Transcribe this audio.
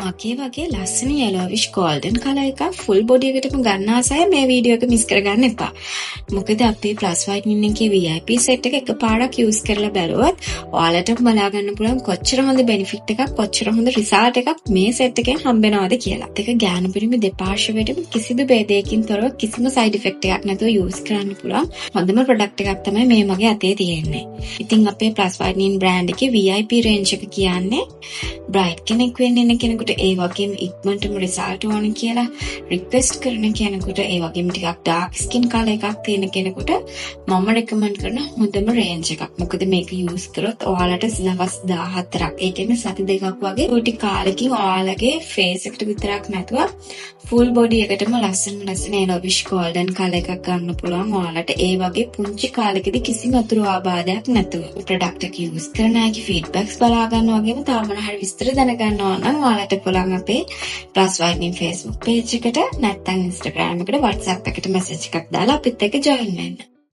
මගේ වගේ ලස්සන yellowish golden color එකක් full body එකටම ගන්න ආසය මේ වීඩියෝ එක මිස් කරගන්න එපා. මොකද අපේ plus whitening එකේ VIP set එක එකපාරක් use කරලා බැලුවොත් ඔයාලට බලා ගන්න පුළුවන් කොච්චර හොඳ benefit එකක් කොච්චර හොඳ result එකක් මේ set එකෙන් හම්බෙනවද කියලා. ඒක ගෑනු පිරිමි දෙපාර්ශ්වයටම කිසිදු ભેදයකින් තොරව කිසිම side effect එකක් නැතුව use කරන්න පුළුවන් හොඳම product එකක් තමයි මේ මගේ අතේ තියෙන්නේ. ඉතින් අපේ plus whitening brand එකේ VIP range එක කියන්නේ bright කෙනෙක් වෙන්න ඉන්න කෙනෙකුට ඒ වගේම ඉක්මනටම රිසල්ට් ඕන කියලා රික්වෙස්ට් කරන කෙනෙකුට ඒ වගේම ටිකක් ඩාර්ක් ස්කින් කලර් එකක් තියෙන කෙනෙකුට මම රෙකමන්ඩ් කරන හොඳම රේන්ජ් එකක්. මොකද මේක යූස් කරොත් ඔයාලට දවස් 14ක් ඒ කියන්නේ සති දෙකක් වගේ කුටි කාලෙකින් ඔයාලගේ ෆේස් එකට විතරක් නැතුව ෆුල් බොඩි එකටම ලස්සන yellowish golden කලර් එකක් ගන්න පුළුවන් ඔයාලට ඒ වගේ පුංචි කාලෙකදී කිසිම අතුරු ආබාධයක් නැතුව. ප්‍රොඩක්ට් එක යූස් කරන අයගේ ෆීඩ්බැක්ස් බලා ගන්න වගේම තව මොන හරි විස්තර දැනගන්නවා නම් ඔයාලට පුළුවන් අපේ plus whitening Facebook page එකට නැත්නම් Instagram එකට WhatsApp එකට message එකක් දාලා අපිත් එක්ක join වෙන්න.